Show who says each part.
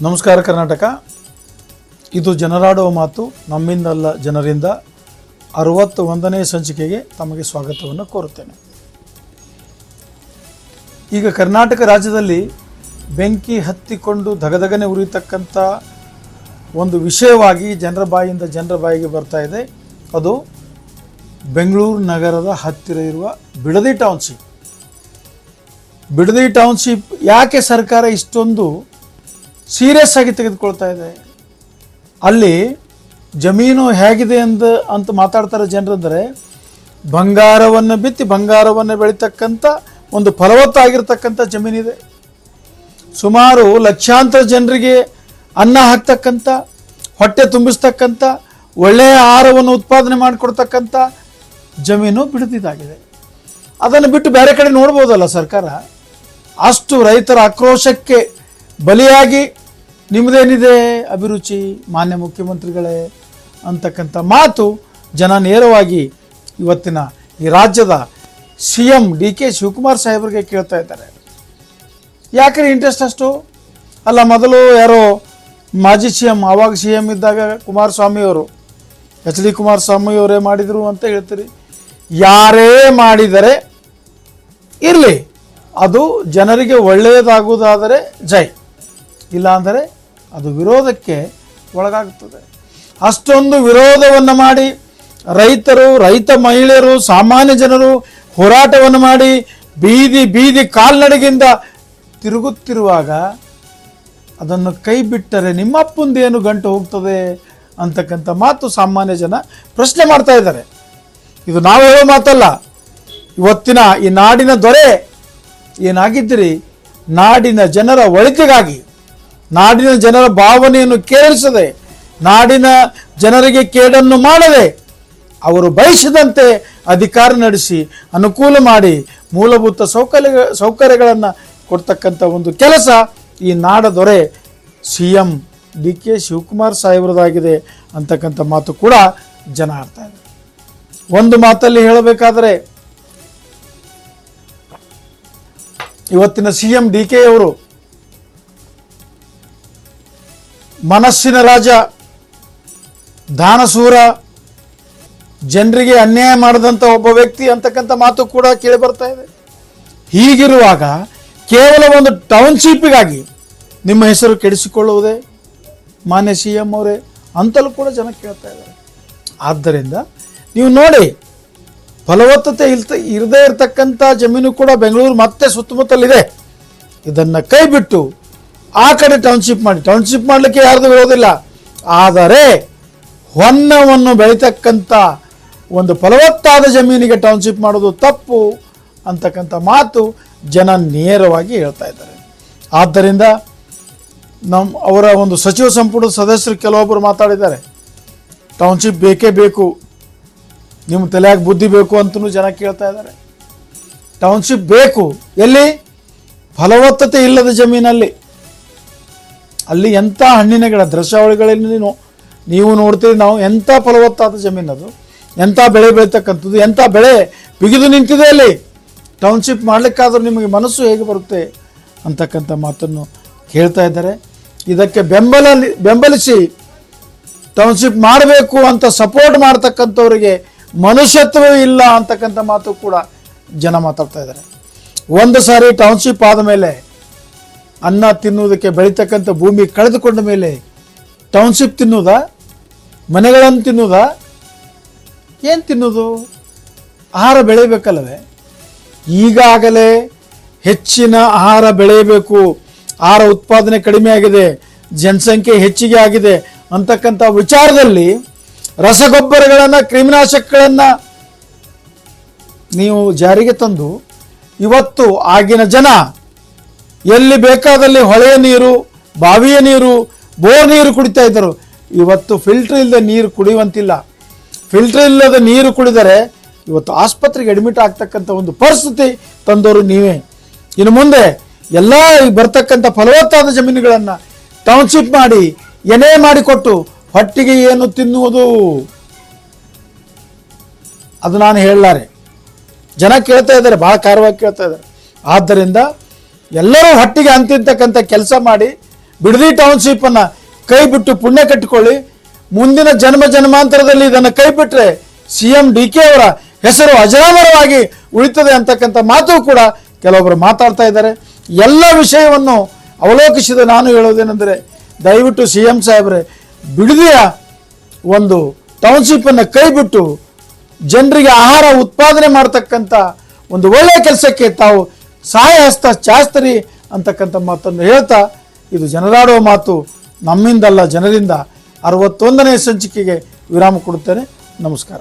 Speaker 1: ನಮಸ್ಕಾರ ಕರ್ನಾಟಕ. ಇದು ಜನರಾಡುವ ಮಾತು ನಮ್ಮಿಂದಲ್ಲ ಜನರಿಂದ 61ನೇ ಸಂಚಿಕೆಗೆ ತಮಗೆ ಸ್ವಾಗತವನ್ನು ಕೋರುತ್ತೇನೆ. ಈಗ ಕರ್ನಾಟಕ ರಾಜ್ಯದಲ್ಲಿ ಬೆಂಕಿ ಹತ್ತಿಕೊಂಡು ದಗದಗನೆ ಉರಿಯತಕ್ಕಂಥ ಒಂದು ವಿಷಯವಾಗಿ ಜನರ ಬಾಯಿಗೆ ಬರ್ತಾ ಇದೆ. ಅದು ಬೆಂಗಳೂರು ನಗರದ ಹತ್ತಿರ ಇರುವ ಬಿಡದಿ ಟೌನ್ಶಿಪ್ ಯಾಕೆ ಸರ್ಕಾರ ಇಷ್ಟೊಂದು ಸೀರಿಯಸ್ ಆಗಿ ತೆಗೆದುಕೊಳ್ತಾ ಇದೆ? ಅಲ್ಲಿ ಜಮೀನು ಹೇಗಿದೆ ಅಂತ ಮಾತಾಡ್ತಾರೆ ಜನರಂದರೆ, ಬಂಗಾರವನ್ನು ಬಿತ್ತಿ ಬಂಗಾರವನ್ನು ಬೆಳೀತಕ್ಕಂಥ ಒಂದು ಫಲವತ್ತಾಗಿರ್ತಕ್ಕಂಥ ಜಮೀನಿದೆ. ಸುಮಾರು ಲಕ್ಷಾಂತರ ಜನರಿಗೆ ಅನ್ನ ಹಾಕ್ತಕ್ಕಂಥ, ಹೊಟ್ಟೆ ತುಂಬಿಸ್ತಕ್ಕಂಥ, ಒಳ್ಳೆಯ ಆಹಾರವನ್ನು ಉತ್ಪಾದನೆ ಮಾಡಿಕೊಡ್ತಕ್ಕಂಥ ಜಮೀನು ಬಿಡದಿದ್ದಾಗಿದೆ. ಅದನ್ನು ಬಿಟ್ಟು ಬೇರೆ ಕಡೆ ನೋಡ್ಬೋದಲ್ಲ ಸರ್ಕಾರ. ಅಷ್ಟು ರೈತರ ಆಕ್ರೋಶಕ್ಕೆ ಬಲಿಯಾಗಿ ನಿಮ್ಮದೇನಿದೆ ಅಭಿರುಚಿ ಮಾನ್ಯ ಮುಖ್ಯಮಂತ್ರಿಗಳೇ ಅಂತಕ್ಕಂಥ ಮಾತು ಜನ ನೇರವಾಗಿ ಇವತ್ತಿನ ಈ ರಾಜ್ಯದ CM DK ಶಿವಕುಮಾರ್ ಸಾಹೇಬರಿಗೆ ಕೇಳ್ತಾ ಇದ್ದಾರೆ. ಯಾಕೆ ಇಂಟ್ರೆಸ್ಟ್ ಅಷ್ಟು? ಅಲ್ಲ, ಮೊದಲು ಯಾರೋ ಮಾಜಿ CM, ಆವಾಗ CM ಇದ್ದಾಗ ಕುಮಾರಸ್ವಾಮಿಯವರು, HD ಕುಮಾರಸ್ವಾಮಿಯವರೇ ಮಾಡಿದರು ಅಂತ ಹೇಳ್ತೀರಿ. ಯಾರೇ ಮಾಡಿದರೆ ಇರಲಿ, ಅದು ಜನರಿಗೆ ಒಳ್ಳೆಯದಾಗುವುದಾದರೆ ಜೈ, ಇಲ್ಲಾಂದರೆ ಅದು ವಿರೋಧಕ್ಕೆ ಒಳಗಾಗುತ್ತದೆ. ಅಷ್ಟೊಂದು ವಿರೋಧವನ್ನು ಮಾಡಿ ರೈತ ಮಹಿಳೆಯರು, ಸಾಮಾನ್ಯ ಜನರು ಹೋರಾಟವನ್ನು ಮಾಡಿ ಬೀದಿ ಕಾಲ್ನಡಿಗೆಯಿಂದ ತಿರುಗುತ್ತಿರುವಾಗ ಅದನ್ನು ಕೈ ಬಿಟ್ಟರೆ ನಿಮ್ಮಪ್ಪಂದೇನು ಗಂಟು ಹೋಗ್ತದೆ ಅಂತಕ್ಕಂಥ ಮಾತು ಸಾಮಾನ್ಯ ಜನ ಪ್ರಶ್ನೆ ಮಾಡ್ತಾ ಇದ್ದಾರೆ. ಇದು ನಾವು ಹೇಳೋ ಮಾತಲ್ಲ. ಇವತ್ತಿನ ಈ ನಾಡಿನ ದೊರೆ ಏನಾಗಿದ್ದೀರಿ, ನಾಡಿನ ಜನರ ಒಳಿತಿಗಾಗಿ, ನಾಡಿನ ಜನರ ಭಾವನೆಯನ್ನು ಕೇಳಿಸದೆ, ನಾಡಿನ ಜನರಿಗೆ ಕೇಡನ್ನು ಮಾಡದೆ, ಅವರು ಬಯಸಿದಂತೆ ಅಧಿಕಾರ ನಡೆಸಿ ಅನುಕೂಲ ಮಾಡಿ ಮೂಲಭೂತ ಸೌಕರ್ಯಗಳನ್ನು ಕೊಡ್ತಕ್ಕಂಥ ಒಂದು ಕೆಲಸ ಈ ನಾಡ ದೊರೆ CM DK ಶಿವಕುಮಾರ್ ಸಾಹೇಬರದಾಗಿದೆ ಅಂತಕ್ಕಂಥ ಮಾತು ಕೂಡ ಜನ ಆಡ್ತಾ ಇದೆ. ಒಂದು ಮಾತಲ್ಲಿ ಹೇಳಬೇಕಾದರೆ, ಇವತ್ತಿನ CM DK ಅವರು ಮನಸ್ಸಿನ ರಾಜ, ದಾನಸೂರ, ಜನರಿಗೆ ಅನ್ಯಾಯ ಮಾಡಿದಂಥ ಒಬ್ಬ ವ್ಯಕ್ತಿ ಅಂತಕ್ಕಂಥ ಮಾತು ಕೂಡ ಕೇಳಿ ಬರ್ತಾ ಇದೆ. ಹೀಗಿರುವಾಗ ಕೇವಲ ಒಂದು ಟೌನ್ಶಿಪ್ಪಿಗಾಗಿ ನಿಮ್ಮ ಹೆಸರು ಕೆಡಿಸಿಕೊಳ್ಳುವುದೇ ಮಾನ್ಯ CM ಅವರೇ ಅಂತಲೂ ಕೂಡ ಜನ ಕೇಳ್ತಾ ಇದ್ದಾರೆ. ಆದ್ದರಿಂದ ನೀವು ನೋಡಿ, ಫಲವತ್ತತೆ ಇರದೇ ಇರತಕ್ಕಂಥ ಜಮೀನು ಕೂಡ ಬೆಂಗಳೂರು ಮತ್ತೆ ಸುತ್ತಮುತ್ತಲಿದೆ. ಇದನ್ನು ಕೈ ಬಿಟ್ಟು ಆ ಕಡೆ ಟೌನ್ಶಿಪ್ ಮಾಡಲಿಕ್ಕೆ ಯಾರ್ದು ವಿರೋಧಿಲ್ಲ. ಆದರೆ ಹೊನ್ನವನ್ನು ಬೆಳೀತಕ್ಕಂಥ ಒಂದು ಫಲವತ್ತಾದ ಜಮೀನಿಗೆ ಟೌನ್ಶಿಪ್ ಮಾಡೋದು ತಪ್ಪು ಅಂತಕ್ಕಂಥ ಮಾತು ಜನ ನೇರವಾಗಿ ಹೇಳ್ತಾ ಇದ್ದಾರೆ. ಆದ್ದರಿಂದ ಅವರ ಒಂದು ಸಚಿವ ಸಂಪುಟದ ಸದಸ್ಯರು ಕೆಲವೊಬ್ಬರು ಮಾತಾಡಿದ್ದಾರೆ, ಟೌನ್ಶಿಪ್ ಬೇಕೇ ಬೇಕು, ನಿಮ್ಮ ತಲೆಯಾಗ ಬುದ್ಧಿ ಬೇಕು ಅಂತಲೂ ಜನ ಕೇಳ್ತಾ ಇದ್ದಾರೆ. ಟೌನ್ಶಿಪ್ ಬೇಕು ಎಲ್ಲಿ? ಫಲವತ್ತತೆ ಇಲ್ಲದ ಜಮೀನಲ್ಲಿ. ಅಲ್ಲಿ ಎಂಥ ಹಣ್ಣಿನ ಗಿಡ, ದೃಶ್ಯಾವಳಿಗಳಲ್ಲಿ ನೀವು ನೋಡ್ತೀರಿ, ನಾವು ಎಂಥ ಫಲವತ್ತಾದ ಜಮೀನದು, ಎಂಥ ಬೆಳೆ ಬೆಳೀತಕ್ಕಂಥದ್ದು, ಎಂಥ ಬೆಳೆ ಬಿಗಿದು ನಿಂತಿದೆ ಅಲ್ಲಿ. ಟೌನ್ಶಿಪ್ ಮಾಡಲಿಕ್ಕಾದ್ರೂ ನಿಮಗೆ ಮನಸ್ಸು ಹೇಗೆ ಬರುತ್ತೆ ಅಂತಕ್ಕಂಥ ಮಾತನ್ನು ಕೇಳ್ತಾ ಇದ್ದಾರೆ. ಇದಕ್ಕೆ ಬೆಂಬಲಿಸಿ ಟೌನ್ಶಿಪ್ ಮಾಡಬೇಕು ಅಂತ ಸಪೋರ್ಟ್ ಮಾಡ್ತಕ್ಕಂಥವ್ರಿಗೆ ಮನುಷ್ಯತ್ವವೇ ಇಲ್ಲ ಅಂತಕ್ಕಂಥ ಮಾತು ಕೂಡ ಜನ ಮಾತಾಡ್ತಾ ಇದ್ದಾರೆ. ಒಂದು ಸಾರಿ ಟೌನ್ಶಿಪ್ ಆದ ಮೇಲೆ, ಅನ್ನ ತಿನ್ನುವುದಕ್ಕೆ ಬೆಳೀತಕ್ಕಂಥ ಭೂಮಿ ಕಳೆದುಕೊಂಡ ಮೇಲೆ ಟೌನ್ಶಿಪ್ ತಿನ್ನುವುದಾ, ಮನೆಗಳನ್ನು ತಿನ್ನುವುದಾ, ಏನು ತಿನ್ನೋದು? ಆಹಾರ ಬೆಳೆಯಬೇಕಲ್ಲವೇ? ಈಗಾಗಲೇ ಹೆಚ್ಚಿನ ಆಹಾರ ಬೆಳೆಯಬೇಕು, ಆಹಾರ ಉತ್ಪಾದನೆ ಕಡಿಮೆ ಆಗಿದೆ, ಜನಸಂಖ್ಯೆ ಹೆಚ್ಚಿಗೆ ಆಗಿದೆ ಅಂತಕ್ಕಂಥ ವಿಚಾರದಲ್ಲಿ ರಸಗೊಬ್ಬರಗಳನ್ನು, ಕ್ರಿಮಿನಾಶಕಗಳನ್ನು ನೀವು ಜಾರಿಗೆ ತಂದು ಇವತ್ತು ಆಗಿನ ಜನ ಎಲ್ಲಿ ಬೇಕಾದಲ್ಲಿ ಹೊಳೆಯ ನೀರು, ಬಾವಿಯ ನೀರು, ಬೋರ್ ನೀರು ಕುಡಿತಾ ಇದ್ದರು. ಇವತ್ತು ಫಿಲ್ಟರ್ ಇಲ್ಲದೆ ನೀರು ಕುಡಿಯುವಂತಿಲ್ಲ. ಫಿಲ್ಟರ್ ಇಲ್ಲದ ನೀರು ಕುಡಿದರೆ ಇವತ್ತು ಆಸ್ಪತ್ರೆಗೆ ಅಡ್ಮಿಟ್ ಆಗ್ತಕ್ಕಂಥ ಒಂದು ಪರಿಸ್ಥಿತಿ ತಂದವರು ನೀವೇ. ಇನ್ನು ಮುಂದೆ ಎಲ್ಲ ಬರ್ತಕ್ಕಂಥ ಫಲವತ್ತಾದ ಜಮೀನುಗಳನ್ನು ಟೌನ್ಶಿಪ್ ಮಾಡಿ ಏನೇ ಮಾಡಿಕೊಟ್ಟು ಹೊಟ್ಟಿಗೆ ಏನು ತಿನ್ನುವುದು ಅದು ನಾನು ಹೇಳಲಾರೆ. ಜನ ಕೇಳ್ತಾ ಇದ್ದಾರೆ, ಭಾಳ ಕಾರವಾಗಿ ಕೇಳ್ತಾ ಇದ್ದಾರೆ. ಆದ್ದರಿಂದ ಎಲ್ಲರೂ ಹೊಟ್ಟಿಗೆ ಅಂತಿರ್ತಕ್ಕಂಥ ಕೆಲಸ ಮಾಡಿ ಬಿಡದಿ ಟೌನ್ಶಿಪ್ಪನ್ನು ಕೈ ಬಿಟ್ಟು ಪುಣ್ಯ ಕಟ್ಟಿಕೊಳ್ಳಿ. ಮುಂದಿನ ಜನ್ಮಾಂತರದಲ್ಲಿ ಇದನ್ನು ಕೈ ಬಿಟ್ಟರೆ CM DK ಅವರ ಹೆಸರು ಅಜರಾಮರವಾಗಿ ಉಳಿತದೆ ಅಂತಕ್ಕಂಥ ಮಾತು ಕೂಡ ಕೆಲವೊಬ್ಬರು ಮಾತಾಡ್ತಾ ಇದ್ದಾರೆ. ಎಲ್ಲ ವಿಷಯವನ್ನು ಅವಲೋಕಿಸಿದ ನಾನು ಹೇಳೋದೇನೆಂದರೆ, ದಯವಿಟ್ಟು CM ಸಾಹೇಬ್ರೆ, ಬಿಡದಿಯ ಒಂದು ಟೌನ್ಶಿಪ್ಪನ್ನು ಕೈ ಬಿಟ್ಟು ಜನರಿಗೆ ಆಹಾರ ಉತ್ಪಾದನೆ ಮಾಡ್ತಕ್ಕಂಥ ಒಂದು ಒಳ್ಳೆಯ ಕೆಲಸಕ್ಕೆ ತಾವು ಸಹಾಯ ಹಸ್ತ ಚಾಸ್ತರಿ ಅಂತಕ್ಕಂಥ ಮಾತನ್ನು ಹೇಳ್ತಾ, ಇದು ಜನರಾಡುವ ಮಾತು ನಮ್ಮಿಂದಲ್ಲ ಜನರಿಂದ 61ನೇ ಸಂಚಿಕೆಗೆ ವಿರಾಮ ಕೊಡುತ್ತೇನೆ. ನಮಸ್ಕಾರ.